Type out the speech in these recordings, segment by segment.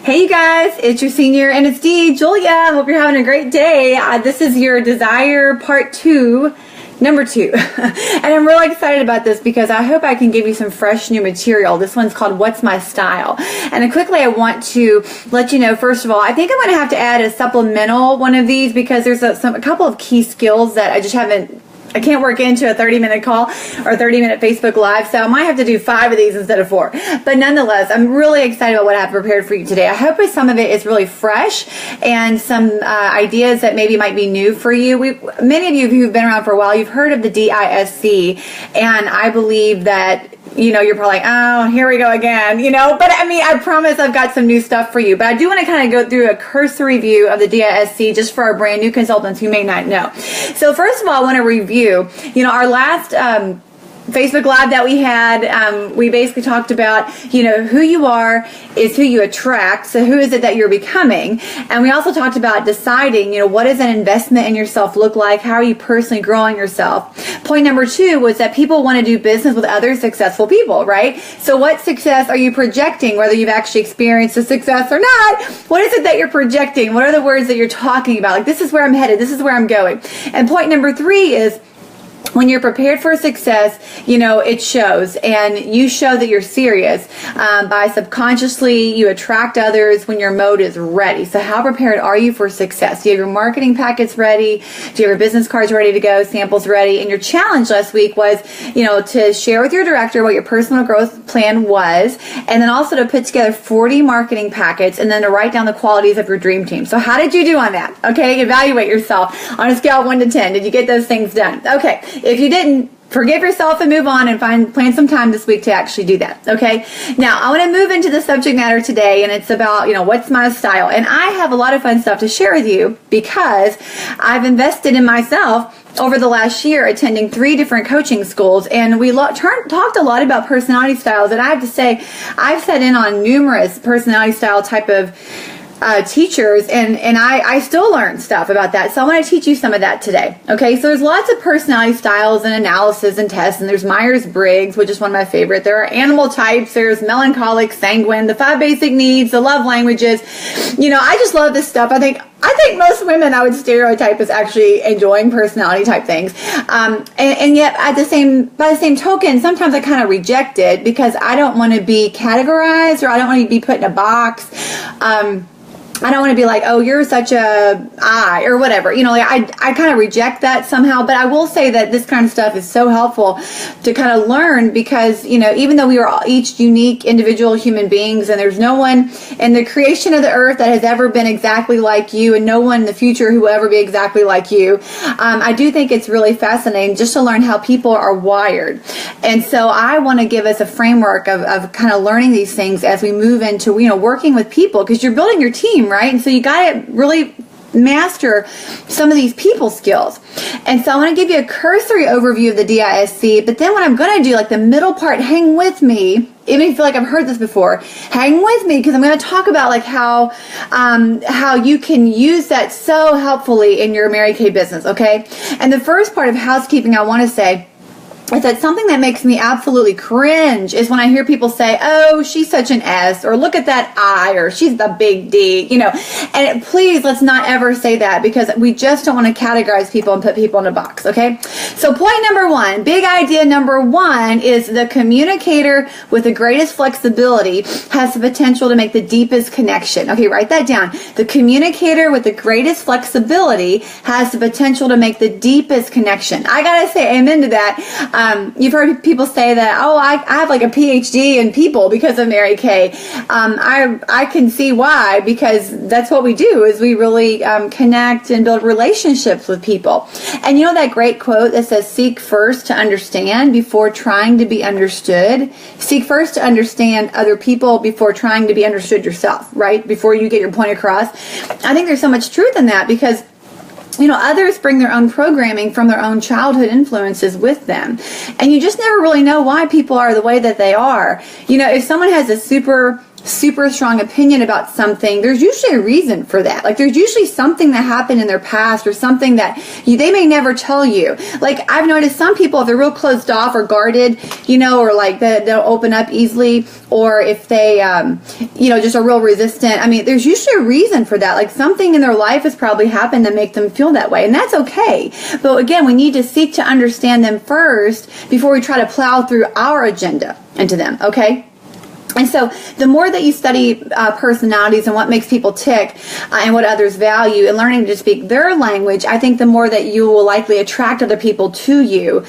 Hey you guys, it's your senior and it's Dee, Julia. Hope you're having a great day. This is your Desire Part 2, number 2. And I'm really excited about this because I hope I can give you some fresh new material. This one's called What's My Style? And quickly I want to let you know, first of all, I think I'm going to have to add a supplemental one of these because there's a couple of key skills that I can't work into a 30-minute call or 30-minute Facebook Live, so I might have to do 5 of these instead of 4. But nonetheless, I'm really excited about what I have prepared for you today. I hope some of it is really fresh and some ideas that maybe might be new for you. Many of you who've been around for a while, you've heard of the DISC, and I believe that you're probably like, oh, here we go again, but I promise I've got some new stuff for you. But I do want to kind of go through a cursory view of the DISC just for our brand new consultants who may not know. So first of all, I want to review, our last Facebook Live that we had, we basically talked about, who you are is who you attract. So who is it that you're becoming? And we also talked about deciding, what does an investment in yourself look like? How are you personally growing yourself? Point number 2 was that people want to do business with other successful people, right? So what success are you projecting, whether you've actually experienced the success or not? What is it that you're projecting? What are the words that you're talking about? Like, this is where I'm headed. This is where I'm going. And point number 3 is, when you're prepared for success, it shows, and you show that you're serious by subconsciously you attract others when your mode is ready. So how prepared are you for success? Do you have your marketing packets ready? Do you have your business cards ready to go, samples ready? And your challenge last week was, to share with your director what your personal growth plan was, and then also to put together 40 marketing packets, and then to write down the qualities of your dream team. So how did you do on that? Okay, evaluate yourself on a scale of 1 to 10. Did you get those things done? Okay. If you didn't, forgive yourself and move on and plan some time this week to actually do that. Okay. Now I want to move into the subject matter today, and it's about, what's my style? And I have a lot of fun stuff to share with you because I've invested in myself over the last year, attending 3 different coaching schools, and we talked a lot about personality styles. And I have to say, I've sat in on numerous personality style type of teachers, and I still learn stuff about that. So I want to teach you some of that today. Okay, so there's lots of personality styles and analysis and tests, and there's Myers-Briggs, which is one of my favorite. There are animal types, there's melancholic, sanguine, the 5 basic needs, the love languages. I just love this stuff. I think most women I would stereotype as actually enjoying personality type things. And yet by the same token, sometimes I kind of reject it because I don't want to be categorized, or I don't want to be put in a box. I don't want to be like, oh, you're such a I, or whatever. I kind of reject that somehow. But I will say that this kind of stuff is so helpful to kind of learn because, even though we are all each unique individual human beings, and there's no one in the creation of the earth that has ever been exactly like you, and no one in the future who will ever be exactly like you, I do think it's really fascinating just to learn how people are wired. And so I want to give us a framework of kind of learning these things as we move into, working with people, because you're building your team, right? And so you got to really master some of these people skills. And so I want to give you a cursory overview of the DISC, but then what I'm going to do, like the middle part, hang with me, even if you feel like I've heard this before, hang with me, because I'm going to talk about like how you can use that so helpfully in your Mary Kay business, okay? And the first part of housekeeping I want to say is that something that makes me absolutely cringe is when I hear people say, oh, she's such an S, or look at that I, or she's the big D, and please, let's not ever say that, because we just don't want to categorize people and put people in a box, okay? So point number 1, big idea number 1 is the communicator with the greatest flexibility has the potential to make the deepest connection. Okay, write that down. The communicator with the greatest flexibility has the potential to make the deepest connection. I gotta say amen to that. You've heard people say that, oh, I have like a PhD in people because of Mary Kay. I can see why, because that's what we do, is we really connect and build relationships with people. And that great quote that says, seek first to understand before trying to be understood. Seek first to understand other people before trying to be understood yourself, right? Before you get your point across. I think there's so much truth in that, because others bring their own programming from their own childhood influences with them. And you just never really know why people are the way that they are. If someone has a super super strong opinion about something, there's usually a reason for that. Like there's usually something that happened in their past or something that they may never tell you. Like I've noticed some people, if they're real closed off or guarded, or like they'll open up easily, or if they, just are real resistant. I mean, there's usually a reason for that. Like something in their life has probably happened to make them feel that way. And that's okay. But again, we need to seek to understand them first before we try to plow through our agenda into them. Okay? And so the more that you study personalities and what makes people tick and what others value and learning to speak their language, I think the more that you will likely attract other people to you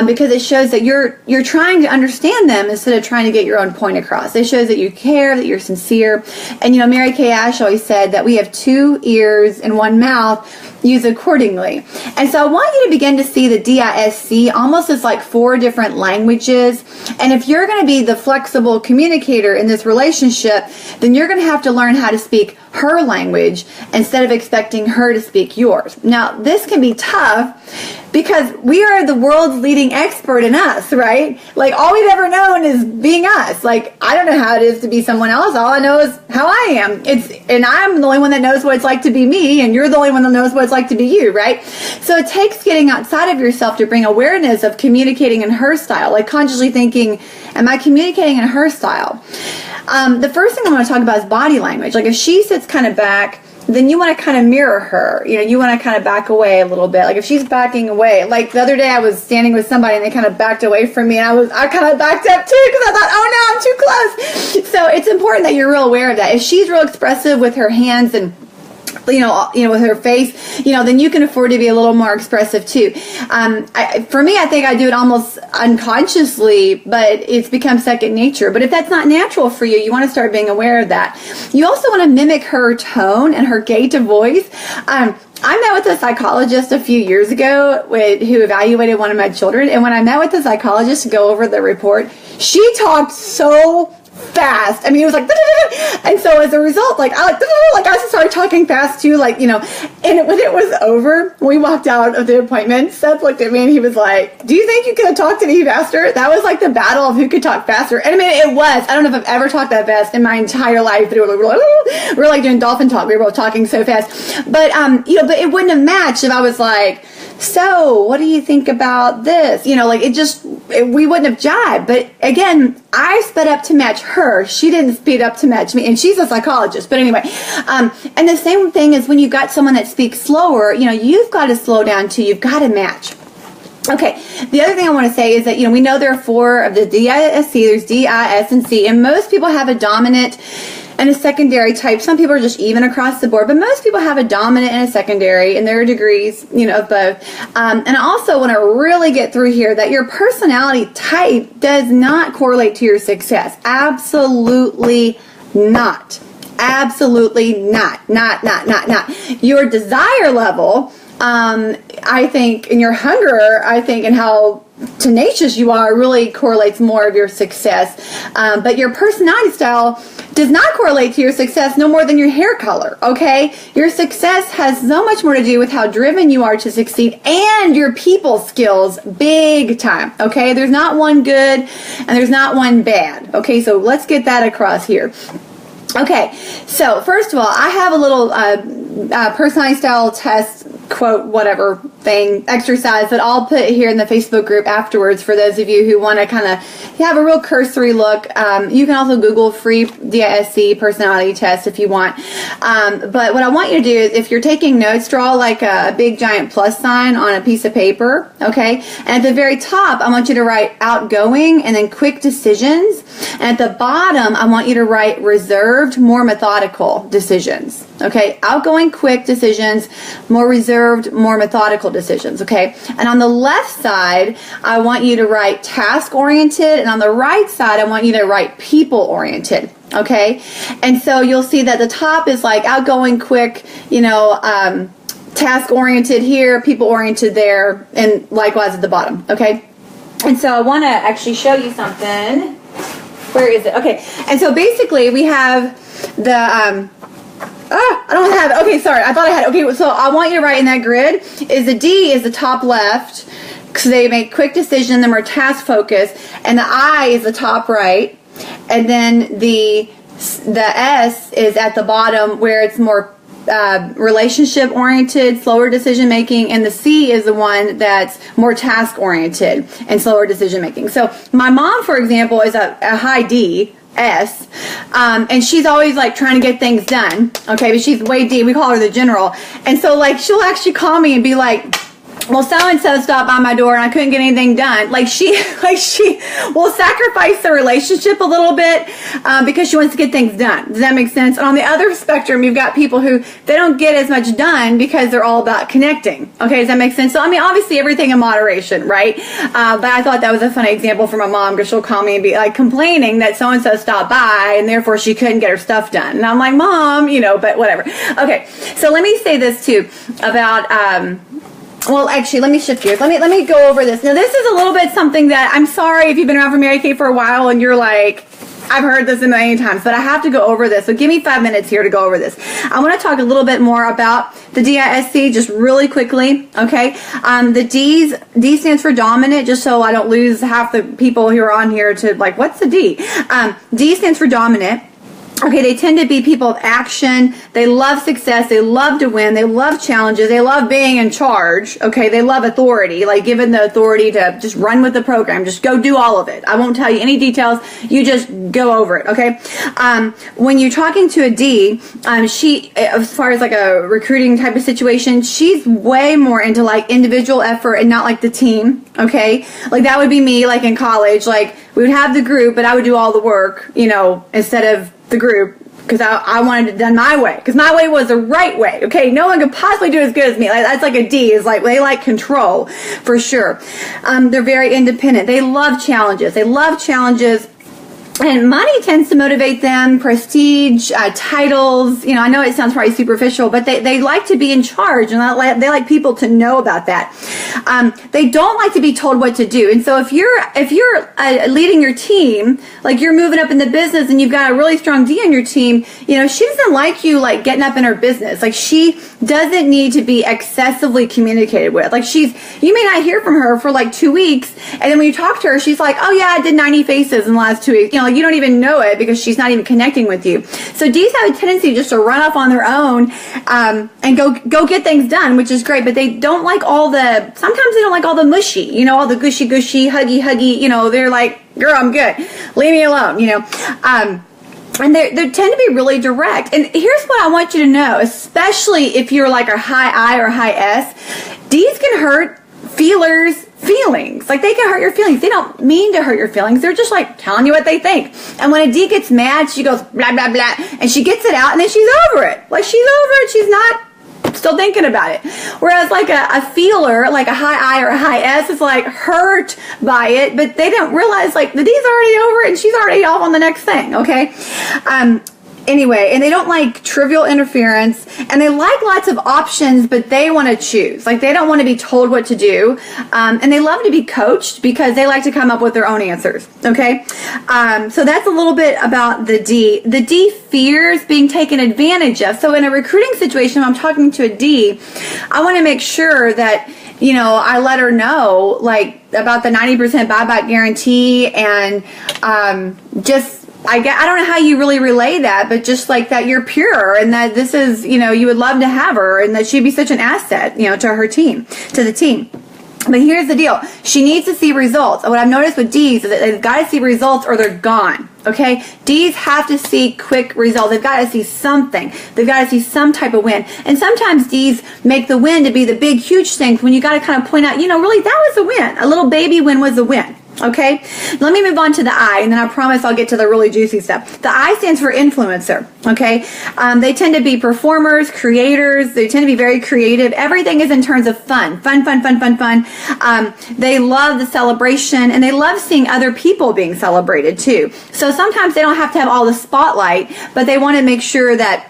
because it shows that you're trying to understand them instead of trying to get your own point across. It shows that you care, that you're sincere. And, Mary Kay Ash always said that we have 2 ears and 1 mouth. Use accordingly. And so I want you to begin to see the DISC almost as like 4 different languages. And if you're going to be the flexible communicator in this relationship, then you're going to have to learn how to speak her language instead of expecting her to speak yours. Now, this can be tough because we are the world's leading expert in us, right? Like all we've ever known is being us. Like I don't know how it is to be someone else. All I know is how I am. And I'm the only one that knows what it's like to be me, and you're the only one that knows what it's like to be you, right? So it takes getting outside of yourself to bring awareness of communicating in her style, like consciously thinking, am I communicating in her style? The first thing I want to talk about is body language. Like if she sits kind of back, then you want to kind of mirror her. You want to kind of back away a little bit. Like if she's backing away, like the other day I was standing with somebody and they kind of backed away from me, and I kind of backed up too because I thought, oh no, I'm too close. So it's important that you're real aware of that. If she's real expressive with her hands and with her face, then you can afford to be a little more expressive too. For me, I think I do it almost unconsciously, but it's become second nature. But if that's not natural for you, you want to start being aware of that. You also want to mimic her tone and her gait of voice. I met with a psychologist a few years ago who evaluated one of my children. And when I met with the psychologist to go over the report, she talked so fast. I mean, it was like, and so as a result, I just started talking fast too, and when it was over, we walked out of the appointment, Seth looked at me and he was like, do you think you could have talked any faster? That was like the battle of who could talk faster. And I mean, it was. I don't know if I've ever talked that fast in my entire life, but we were like doing dolphin talk. We were both talking so fast. But, but it wouldn't have matched if I was like, so what do you think about this? We wouldn't have jived. But again, I sped up to match her. She didn't speed up to match me. And she's a psychologist. But anyway, and the same thing is when you've got someone that speaks slower, you've got to slow down too. You've got to match. Okay, the other thing I want to say is that, we know there are 4 of the DISC. There's D, I, S, and C. And most people have a dominant and a secondary type. Some people are just even across the board, but most people have a dominant and a secondary, and there are degrees, of both. And I also want to really get through here that your personality type does not correlate to your success. Absolutely not. Absolutely not. Not. Your desire level, I think, and your hunger, I think, and how tenacious you are really correlates more of your success. But your personality style does not correlate to your success no more than your hair color, okay? Your success has so much more to do with how driven you are to succeed and your people skills, big time, okay? There's not one good and there's not one bad, okay? So let's get that across here. Okay, so first of all, I have a little personality style test, quote, whatever thing, exercise that I'll put here in the Facebook group afterwards for those of you who want to kind of have a real cursory look. You can also Google free DISC personality test if you want. But what I want you to do is, if you're taking notes, draw like a big giant plus sign on a piece of paper, okay? And at the very top, I want you to write outgoing and then quick decisions. And at the bottom, I want you to write reserved, more methodical decisions, okay? Outgoing, quick decisions, more reserved, more methodical decisions, okay? And on the left side, I want you to write task-oriented, and on the right side, I want you to write people-oriented, okay? And so you'll see that the top is like outgoing, quick, task-oriented here, people-oriented there, and likewise at the bottom, okay? And so I want to actually show you something. Where is it? Okay, and so basically we have the, I don't have it. Okay, sorry, I thought I had it. Okay, so I want you to write in that grid is the D is the top left, because they make quick decision, them are task focused, and the I is the top right, and then the The S is at the bottom where it's more relationship oriented, slower decision making, and the C is the one that's more task oriented and slower decision making. So my mom, for example, is a high D. S, and she's always like trying to get things done, okay, but she's way D. We call her the general. And so like she'll actually call me and be like, well, so-and-so stopped by my door and I couldn't get anything done. Like she will sacrifice the relationship a little bit because she wants to get things done. Does that make sense? And on the other spectrum, you've got people who they don't get as much done because they're all about connecting. Okay, does that make sense? So, I mean, obviously everything in moderation, right? But I thought that was a funny example for my mom because she'll call me and be like complaining that so-and-so stopped by and therefore she couldn't get her stuff done. And I'm like, Mom, but whatever. Okay, so let me say this too about... well, actually, let me shift gears. Let me go over this. Now, this is a little bit something that I'm sorry if you've been around for Mary Kay for a while and you're like, I've heard this a million times, but I have to go over this. So give me 5 minutes here to go over this. I want to talk a little bit more about the DISC just really quickly, okay? The D stands for dominant, just so I don't lose half the people who are on here to like, what's the D? D stands for dominant. Okay, they tend to be people of action. They love success. They love to win. They love challenges. They love being in charge. Okay, they love authority, like given the authority to just run with the program. Just go do all of it. I won't tell you any details. You just go over it, okay? When you're talking to a D, she, as far as like a recruiting type of situation, she's way more into like individual effort and not like the team, okay? Like that would be me, like in college. Like we would have the group, but I would do all the work, instead of the group, because I wanted it done my way, because my way was the right way. Okay, no one could possibly do it as good as me. Like, that's like a D. Is like they like control for sure. They're very independent. They love challenges. And money tends to motivate them, prestige, titles. I know it sounds probably superficial, but they like to be in charge, and they like people to know about that. They don't like to be told what to do. And so if you're leading your team, like you're moving up in the business and you've got a really strong D on your team, she doesn't like you like getting up in her business. Like she doesn't need to be excessively communicated with. Like you may not hear from her for like 2 weeks, and then when you talk to her, she's like, oh yeah, I did 90 faces in the last 2 weeks. Like you don't even know it because she's not even connecting with you. So D's have a tendency just to run off on their own and go get things done, which is great. But they don't like sometimes they don't like all the mushy, all the gushy, huggy, they're like, girl, I'm good. Leave me alone, and they tend to be really direct. And here's what I want you to know, especially if you're like a high I or high S, D's can hurt feelings. Like they can hurt your feelings. They don't mean to hurt your feelings. They're just like telling you what they think. And when a D gets mad, she goes blah, blah, blah, and she gets it out and then she's over it. Like she's over it. She's not still thinking about it. Whereas like a feeler, like a high I or a high S is like hurt by it, but they don't realize like the D's already over it and she's already off on the next thing. Okay. Anyway, and they don't like trivial interference, and they like lots of options, but they want to choose. Like they don't want to be told what to do, and they love to be coached because they like to come up with their own answers. Okay, so that's a little bit about the D. The D fears being taken advantage of. So in a recruiting situation, if I'm talking to a D, I want to make sure that I let her know like about the 90% buyback guarantee and I don't know how you really relay that, but just like that you're pure and that this is, you would love to have her and that she'd be such an asset, to her team, to the team. But here's the deal. She needs to see results. And what I've noticed with D's is that they've got to see results or they're gone. Okay? D's have to see quick results. They've got to see something. They've got to see some type of win. And sometimes D's make the win to be the big, huge thing when you got to kind of point out, really, that was a win. A little baby win was a win. Okay, let me move on to the I, and then I promise I'll get to the really juicy stuff. The I stands for influencer. Okay, they tend to be performers, creators. They tend to be very creative. Everything is in terms of fun. They love the celebration, and they love seeing other people being celebrated too. So sometimes they don't have to have all the spotlight, but they want to make sure that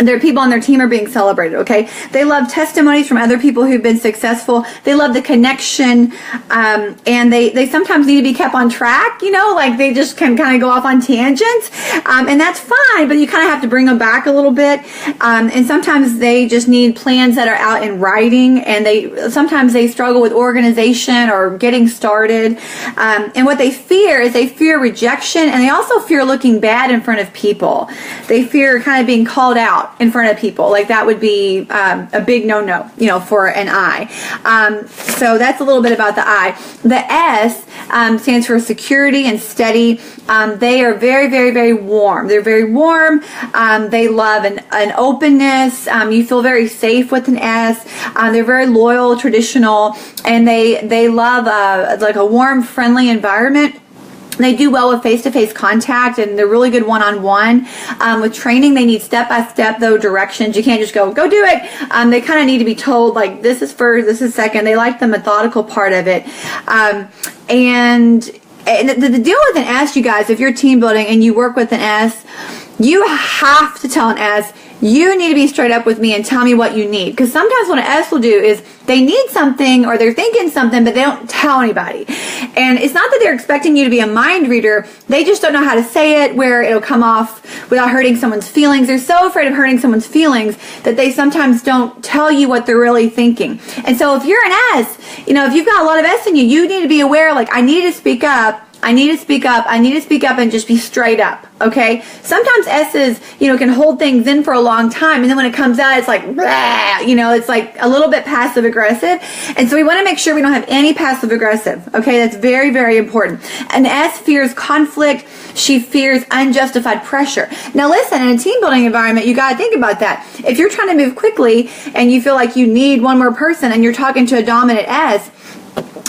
their people on their team are being celebrated, okay? They love testimonies from other people who've been successful. They love the connection, and they sometimes need to be kept on track, like they just can kind of go off on tangents, and that's fine, but you kind of have to bring them back a little bit, and sometimes they just need plans that are out in writing, and sometimes they struggle with organization or getting started, and what they fear is they fear rejection, and they also fear looking bad in front of people. They fear kind of being called out in front of people. Like that would be a big no-no, for an I. So that's a little bit about the I. The S stands for security and steady. They are very, very, very warm. They're very warm. They love an openness. You feel very safe with an S. They're very loyal, traditional, and they love like a warm, friendly environment. They do well with face-to-face contact, and they're really good one-on-one. With training, they need step-by-step, though, directions. You can't just go do it. They kind of need to be told, like, this is first, this is second. They like the methodical part of it. And the deal with an S, you guys, if you're team building and you work with an S, you have to tell an S, you need to be straight up with me and tell me what you need. Because sometimes what an S will do is they need something or they're thinking something, but they don't tell anybody. And it's not that they're expecting you to be a mind reader. They just don't know how to say it where it'll come off without hurting someone's feelings. They're so afraid of hurting someone's feelings that they sometimes don't tell you what they're really thinking. And so if you're an S, if you've got a lot of S in you, you need to be aware, like, I need to speak up. I need to speak up. I need to speak up and just be straight up, okay? Sometimes S's, can hold things in for a long time, and then when it comes out, it's like, it's like a little bit passive aggressive. And so we want to make sure we don't have any passive aggressive, okay? That's very, very important. An S fears conflict. She fears unjustified pressure. Now listen, in a team building environment, you got to think about that. If you're trying to move quickly and you feel like you need one more person and you're talking to a dominant S,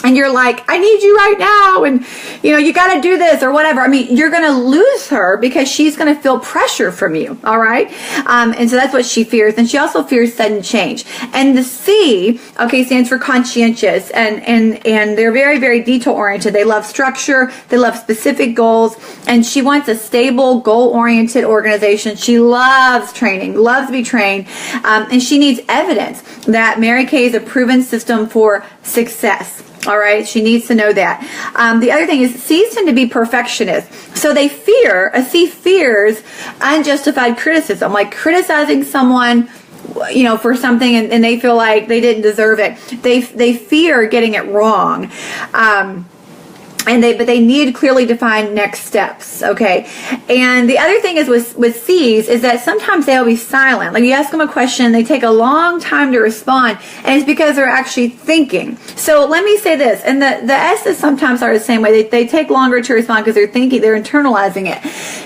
and you're like, I need you right now, and you got to do this or whatever. I mean, you're going to lose her because she's going to feel pressure from you, all right? And so that's what she fears. And she also fears sudden change. And the C, okay, stands for conscientious, and they're very, very detail-oriented. They love structure. They love specific goals, and she wants a stable, goal-oriented organization. She loves training, loves to be trained, and she needs evidence that Mary Kay is a proven system for success. All right, she needs to know that. The other thing is C's tend to be perfectionists. So a C fears unjustified criticism, like criticizing someone, for something and they feel like they didn't deserve it. They fear getting it wrong. But they need clearly defined next steps, okay? And the other thing is with C's is that sometimes they'll be silent. Like you ask them a question, they take a long time to respond, and it's because they're actually thinking. So let me say this, and the S's sometimes are the same way. They take longer to respond because they're thinking, they're internalizing it.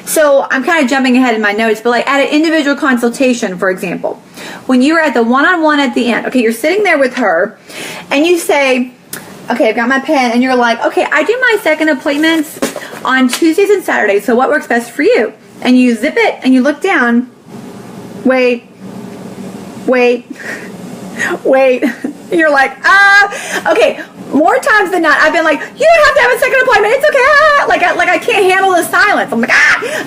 So I'm kind of jumping ahead in my notes, but like at an individual consultation, for example, when you're at the one-on-one at the end, okay, you're sitting there with her, and you say, okay, I've got my pen, and you're like, okay, I do my second appointments on Tuesdays and Saturdays, so what works best for you? And you zip it, and you look down. Wait. You're like, okay, more times than not, I've been like, you don't have to have a second appointment, it's okay, like I can't handle the silence. I'm like,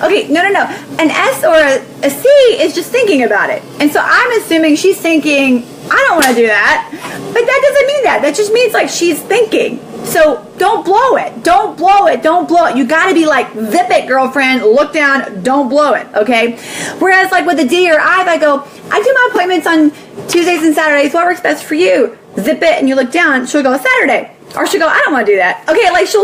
okay, no. An S or a C is just thinking about it. And so I'm assuming she's thinking, I don't want to do that. But that doesn't mean that. That just means like she's thinking. So don't blow it. Don't blow it. Don't blow it. You got to be like, zip it, girlfriend. Look down. Don't blow it. Okay? Whereas like with a D or I, if I go, I do my appointments on Tuesdays and Saturdays. What works best for you? Zip it and you look down. She'll go Saturday. Or she'll go, I don't want to do that. Okay, like she'll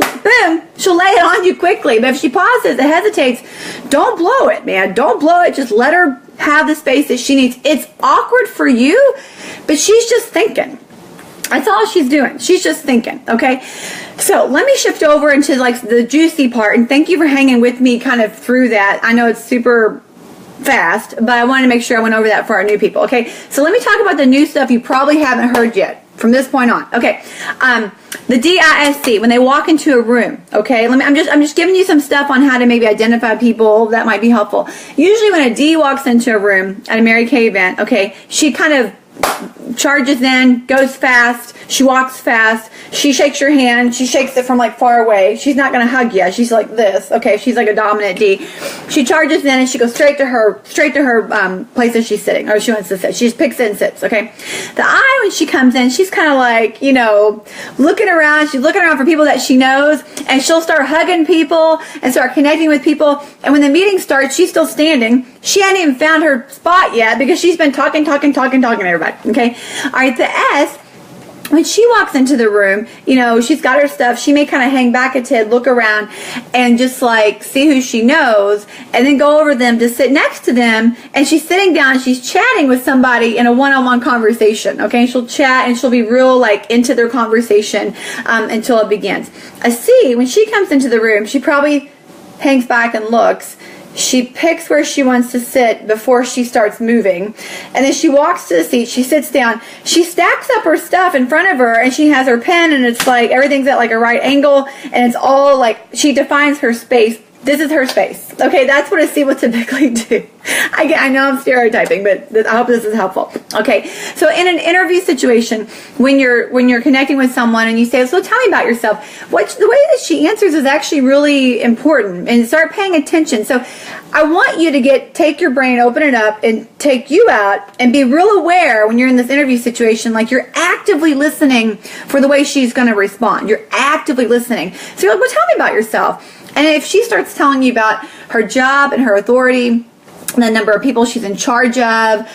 lay it on you quickly. But if she pauses and hesitates, don't blow it, man. Don't blow it. Just let her have the space that she needs. It's awkward for you, but she's just thinking. That's all she's doing. She's just thinking, okay? So let me shift over into like the juicy part, and thank you for hanging with me kind of through that. I know it's super fast, but I wanted to make sure I went over that for our new people, okay? So let me talk about the new stuff you probably haven't heard yet from this point on. Okay, the DISC, when they walk into a room, okay, I'm just giving you some stuff on how to maybe identify people that might be helpful. Usually when a D walks into a room at a Mary Kay event, okay, she kind of charges in, goes fast, she walks fast, she shakes your hand, she shakes it from like far away. She's not going to hug you. She's like this. Okay, she's like a dominant D. She charges in and she goes straight to her place that she's sitting, or she wants to sit. She just picks it and sits. Okay. The I, when she comes in, she's kind of like, looking around. She's looking around for people that she knows, and she'll start hugging people and start connecting with people. And when the meeting starts, she's still standing. She hadn't even found her spot yet because she's been talking to everybody. Okay. All right. The S, when she walks into the room, she's got her stuff. She may kind of hang back a tad, look around, and just like see who she knows, and then go over them to sit next to them. And she's sitting down, she's chatting with somebody in a one-on-one conversation. Okay, she'll chat and she'll be real like into their conversation until it begins. A C, when she comes into the room, she probably hangs back and looks. She picks where she wants to sit before she starts moving. And then she walks to the seat. She sits down. She stacks up her stuff in front of her, and she has her pen, and it's like everything's at like a right angle, and it's all like she defines her space. This is her space. Okay, that's what a C will typically do. I know I'm stereotyping, but I hope this is helpful. Okay, so in an interview situation, when you're connecting with someone and you say, "So tell me about yourself," the way that she answers is actually really important, and start paying attention. So I want you to take your brain, open it up, and take you out, and be real aware when you're in this interview situation, like you're actively listening for the way she's going to respond. You're actively listening. So you're like, "Well, tell me about yourself." And if she starts telling you about her job and her authority, the number of people she's in charge of,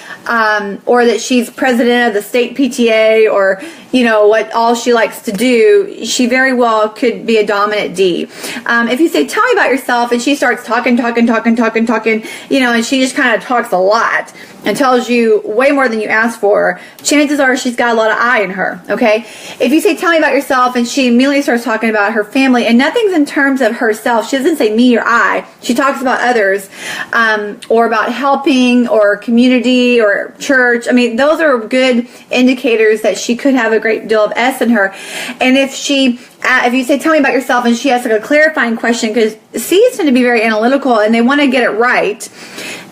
or that she's president of the state PTA, or what all she likes to do, she very well could be a dominant D. If you say, "Tell me about yourself," and she starts talking, and she just kind of talks a lot and tells you way more than you asked for, chances are she's got a lot of I in her. Okay. If you say, "Tell me about yourself," and she immediately starts talking about her family, and nothing's in terms of herself. She doesn't say me or I. She talks about others, or about helping, or community, or church. I mean, those are good indicators that she could have a great deal of S in her. And if you say, "Tell me about yourself," and she asks like a clarifying question, because C's tend to be very analytical and they want to get it right.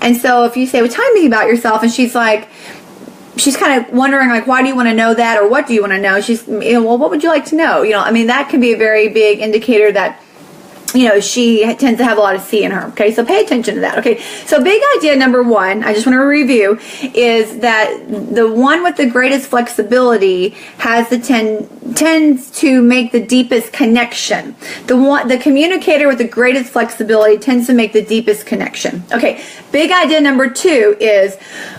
And so if you say, "Well, tell me about yourself," and she's kind of wondering like, "Why do you want to know that?" or "What do you want to know?" She's, "Well, what would you like to know?" That can be a very big indicator that she tends to have a lot of C in her. Okay, so pay attention to that. Okay, so big idea number 1, I just want to review, is that the one with the greatest flexibility has tends to make the deepest connection. The communicator with the greatest flexibility tends to make the deepest connection. Okay, big idea number 2 is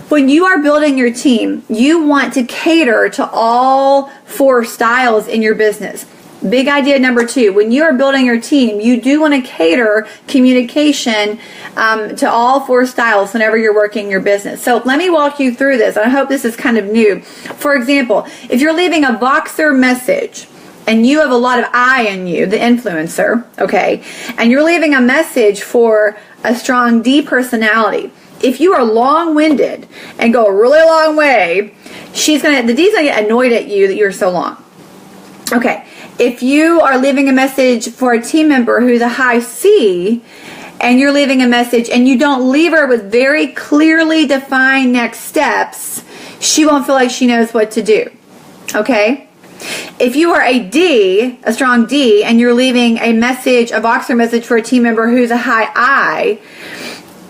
when you are building your team, you want to cater to all 4 styles in your business. Big idea number 2, when you are building your team, you do want to cater communication to all 4 styles whenever you're working your business. So let me walk you through this. I hope this is kind of new. For example, if you're leaving a Voxer message, and you have a lot of I in you, the influencer, okay, and you're leaving a message for a strong D personality, if you are long-winded and go a really long way, the D's going to get annoyed at you that you're so long. Okay. If you are leaving a message for a team member who's a high C, and you're leaving a message and you don't leave her with very clearly defined next steps, she won't feel like she knows what to do. Okay? If you are a D, a strong D, and you're leaving a Voxer message for a team member who's a high I,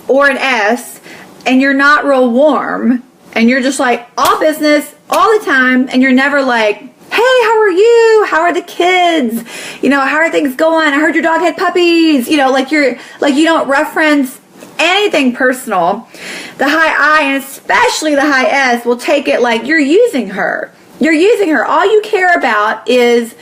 or an S, and you're not real warm, and you're just like all business all the time, and you're never like, "Hey, how are you? How are the kids? How are things going? I heard your dog had puppies." You don't reference anything personal. The high I, and especially the high S, will take it like you're using her. You're using her. All you care about is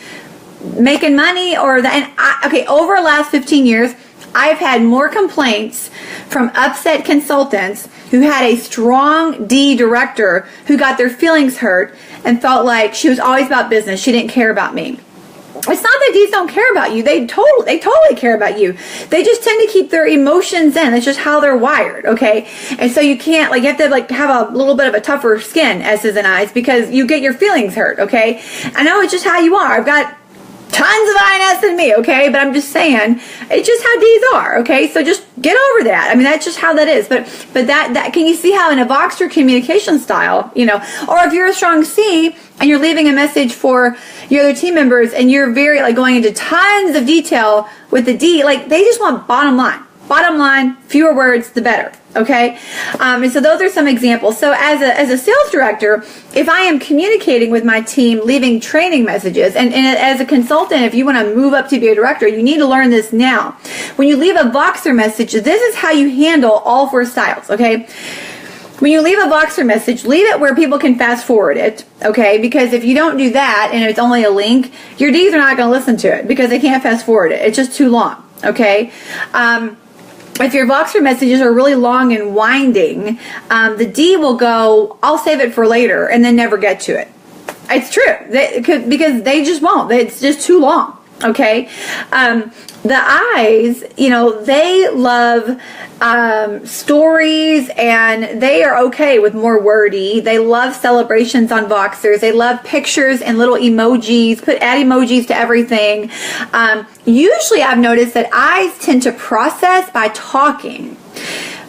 making money over the last 15 years, I've had more complaints from upset consultants who had a strong D director who got their feelings hurt and felt like she was always about business. She didn't care about me. It's not that D's don't care about you. They totally care about you. They just tend to keep their emotions in. That's just how they're wired, okay? And so you can't, you have to, have a little bit of a tougher skin, S's and I's, because you get your feelings hurt, okay? I know it's just how you are. I've got tons of INS in me, okay? But I'm just saying, it's just how D's are, okay? So just get over that. I mean, that's just how that is. But that can you see how in a Voxer communication style, or if you're a strong C and you're leaving a message for your other team members and you're very like going into tons of detail with the D, like they just want bottom line. Bottom line, fewer words, the better. Okay, and so those are some examples. So as a sales director, if I am communicating with my team, leaving training messages, and as a consultant, if you want to move up to be a director, you need to learn this now. When you leave a Voxer message, this is how you handle all 4 styles. Okay. When you leave a Voxer message, leave it where people can fast forward it, okay? Because if you don't do that and it's only a link, your Ds are not going to listen to it because they can't fast forward it. It's just too long, okay? If your Voxer messages are really long and winding, the D will go, I'll save it for later, and then never get to it. It's true, because they just won't. It's just too long, okay? The I's, they love stories, and they are okay with more wordy. They love celebrations on Voxers. They love pictures and little emojis. Add emojis to everything. Usually I've noticed that I's tend to process by talking.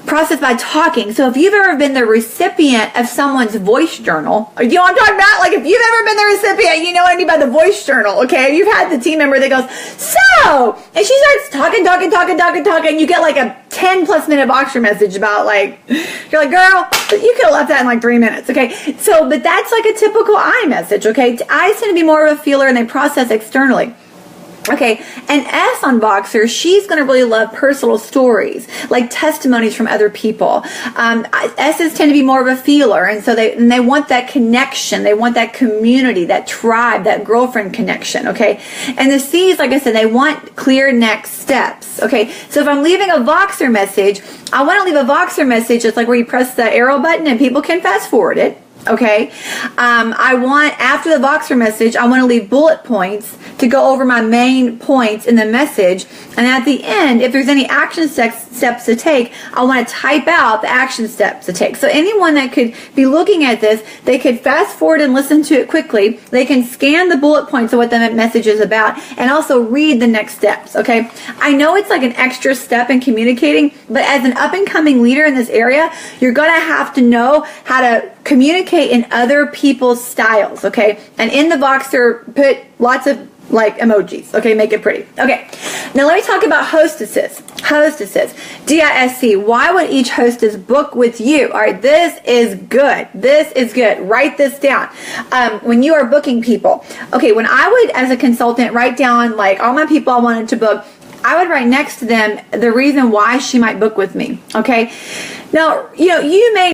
So if you've ever been the recipient of someone's voice journal, you know what I'm talking about? Like if you've ever been the recipient, you know what I mean by the voice journal, okay? You've had the team member that goes, so, and she starts talking. You get like a 10 plus minute Voxer message about like, you're like, girl, you could have left that in like 3 minutes, okay? So, but that's like a typical I message, okay? I's tend to be more of a feeler and they process externally. Okay, and S on Voxer, she's going to really love personal stories, like testimonies from other people. S's tend to be more of a feeler, and so they want that connection. They want that community, that tribe, that girlfriend connection, okay? And the C's, like I said, they want clear next steps, okay? So if I'm leaving a Voxer message, I want to leave a Voxer message just like where you press the arrow button and people can fast forward it. Okay, I want, after the Voxer message, I want to leave bullet points to go over my main points in the message. And at the end, if there's any action steps to take, I want to type out the action steps to take. So anyone that could be looking at this, they could fast forward and listen to it quickly. They can scan the bullet points of what the message is about and also read the next steps, okay? I know it's like an extra step in communicating, but as an up-and-coming leader in this area, you're going to have to know how to communicate in other people's styles, okay? And in the Voxer, put lots of like emojis, okay? Make it pretty. Okay, now let me talk about hostesses. DISC, why would each hostess book with you? All right, this is good. Write this down. When you are booking people, okay, when I would, as a consultant, write down like all my people I wanted to book, I would write next to them the reason why she might book with me, okay? Now, you may